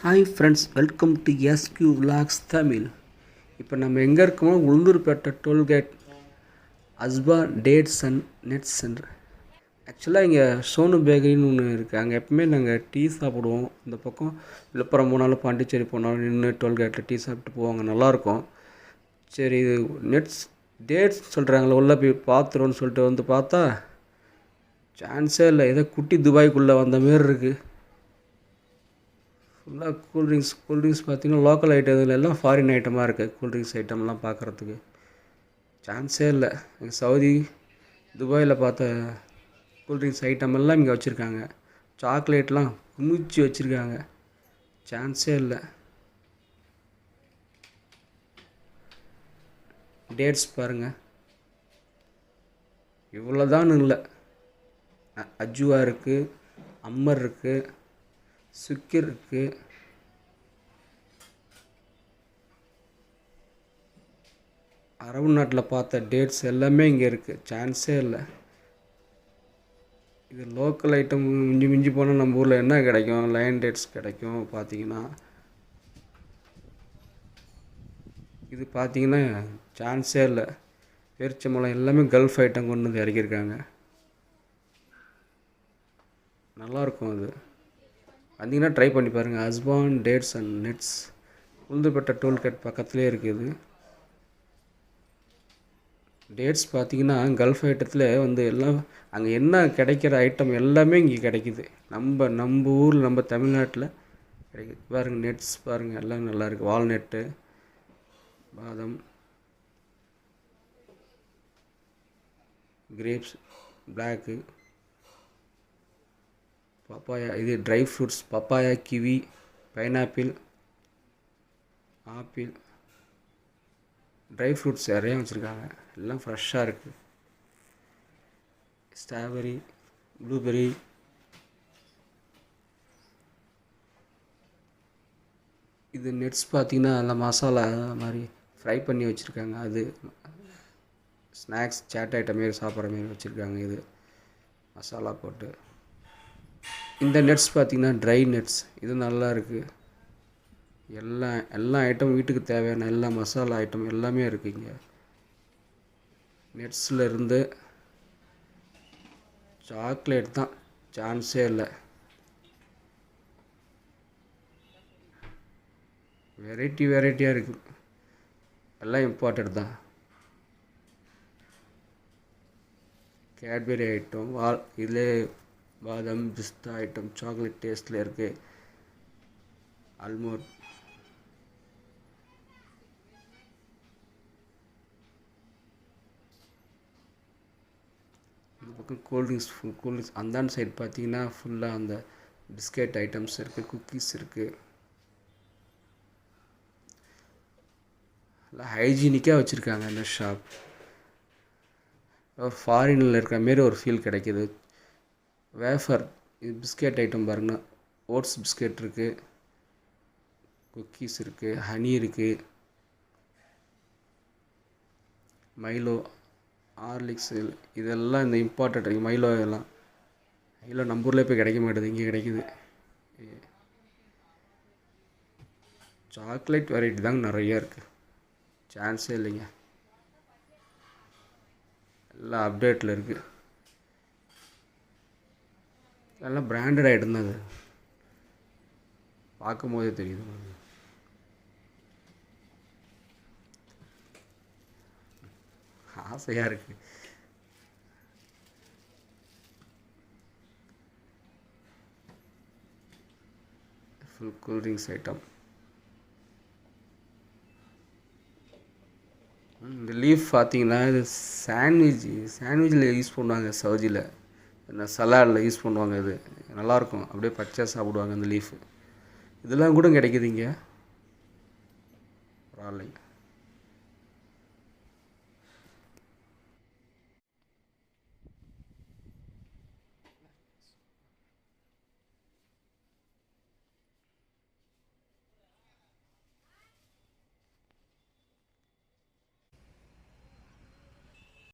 Hi friends, welcome to SQ vlogs Tamil. இப்போ நம்ம எங்கே இருக்கோமோ Ulundurpettai toll gate Asba dates and nuts centre. ஆக்சுவலாக இங்கே சோனு பேக்கரின்னு ஒன்று இருக்குது. அங்கே எப்பவுமே நாங்கள் டீ சாப்பிடுவோம். இந்த பக்கம் விழுப்புரம் போனாலும் பாண்டிச்சேரி போனாலும் நின்று டோல்கேட்டில் டீ சாப்பிட்டு போவாங்க, நல்லாயிருக்கும். சரி, இது நெட்ஸ் டேட்ஸ் சொல்கிறாங்களே, உள்ளே போய் பார்த்துருவோன்னு சொல்லிட்டு வந்து பார்த்தா சான்ஸே இல்லை. ஏதோ குட்டி துபாய்க்குள்ளே வந்த மாரி இருக்குது. ஃபுல்லாக கூல்ட்ரிங்க்ஸ் பார்த்திங்கன்னா லோக்கல் ஐட்டம் எல்லாம் ஃபாரின் ஐட்டமாக இருக்குது. கூல்ட்ரிங்க்ஸ் ஐட்டம்லாம் பார்க்குறதுக்கு சான்ஸே இல்லை. சவுதி துபாயில் பார்த்த கூல்ட்ரிங்க்ஸ் ஐட்டம் எல்லாம் இங்கே வச்சுருக்காங்க. சாக்லேட்லாம் குமிச்சு வச்சுருக்காங்க, சான்ஸே இல்லை. டேட்ஸ் பாருங்கள், இவ்வளோதான் இல்லை. அஜுவா இருக்குது, அம்மர் இருக்குது, சுக்கிர் இருக்குது, அரபு நாட்டில் பார்த்த டேட்ஸ் எல்லாமே இங்கே இருக்குது, சான்ஸே இல்லை. இது லோக்கல் ஐட்டம். மிஞ்சி மிஞ்சி போனால் நம்ம ஊரில் என்ன கிடைக்கும்? லயன் டேட்ஸ் கிடைக்கும். பார்த்தீங்கன்னா இது பார்த்தீங்கன்னா சான்ஸே இல்லை. பேரிச்சம்பழம் எல்லாமே கல்ஃப் ஐட்டம் கொண்டு வந்து இறக்கியிருக்காங்க, நல்லாயிருக்கும். அது வந்தீங்கன்னா ட்ரை பண்ணி பாருங்கள். Asban dates and nuts Ulundurpettai toll gate பக்கத்துலேயே இருக்குது. டேட்ஸ் பார்த்திங்கன்னா கல்ஃப் ஐட்டத்தில் வந்து எல்லாம் அங்கே என்ன கிடைக்கிற ஐட்டம் எல்லாமே இங்கே கிடைக்கிது. நம்ம ஊரில் நம்ம தமிழ்நாட்டில் கிடைக்குது. பாருங்கள், நெட்ஸ் பாருங்கள், எல்லாம் நல்லாயிருக்கு. வால்நட்டு, பாதம், கிரேப்ஸ், பிளாக்கு, பப்பாயா, இது dry fruits, papaya, kiwi, pineapple, apple, dry fruits நிறையா வச்சுருக்காங்க. எல்லாம் ஃப்ரெஷ்ஷாக இருக்குது. ஸ்ட்ராபெரி, ப்ளூபெரி, இது நெட்ஸ் பார்த்திங்கன்னா அந்த மசாலா மாதிரி ஃப்ரை பண்ணி வச்சுருக்காங்க. அது ஸ்நாக்ஸ் சாட் ஐட்டம் மாரி சாப்பிட்ற மாரி வச்சுருக்காங்க. இது மசாலா போட்டு. இந்த நெட்ஸ் பார்த்திங்கன்னா ட்ரை நெட்ஸ், இது நல்லா இருக்குது. எல்லா ஐட்டம் வீட்டுக்கு தேவையான எல்லா மசாலா ஐட்டம் எல்லாமே இருக்குது இங்கே. நெட்ஸில் இருந்து சாக்லேட் தான், சான்ஸே இல்லை. வெரைட்டியாக இருக்குது. எல்லாம் இம்பார்ட்டட் தான். கேட்பரி ஐட்டம், இதில் பாதாம், பிஸ்தா ஐட்டம், சாக்லேட் டேஸ்ட்டில் இருக்குது. ஆல்மோட், இந்த பக்கம் கூல்ட்ரிங்க்ஸ் அந்தாண்ட சைடு பார்த்தீங்கன்னா ஃபுல்லாக அந்த பிஸ்கெட் ஐட்டம்ஸ் இருக்குது, குக்கீஸ் இருக்குது. எல்லாம் ஹைஜீனிக்காக வச்சுருக்காங்க இந்த ஷாப். ஃபாரினில் இருக்கிற மாரி ஒரு ஃபீல் கிடைக்கிது. வேஃபர், இது பிஸ்கெட் ஐட்டம் பாருங்கன்னா, ஓட்ஸ் பிஸ்கெட் இருக்குது, குக்கீஸ் இருக்குது, ஹனி இருக்குது, மைலோ, ஹார்லிக்ஸ், இதெல்லாம் இந்த இம்பார்ட்டண்ட் இருக்குது. மைலோ நம்ம ஊரில் போய் கிடைக்க மாட்டேது, இங்கே கிடைக்குது. சாக்லேட் வெரைட்டி தாங்க நிறையா இருக்குது, சான்ஸே இல்லைங்க. எல்லாம் அப்டேட்டில் இருக்குது. எல்லாம் பிராண்டட் ஐட்டம் தான். அது பார்க்கும் போதே தெரியுது. ஆசையாக இருக்குது. Full cool drinks item. இந்த லீஃப் பார்த்தீங்கன்னா இது சாண்ட்விச்சில் யூஸ் பண்ணுவாங்க. சவுதியில் இந்த சலாடில் யூஸ் பண்ணுவாங்க. இது நல்லாயிருக்கும், அப்படியே பச்சையாக சாப்பிடுவாங்க இந்த லீஃபு. இதெல்லாம் கூட கிடைக்குது இங்கே, பரவாயில்லைங்க.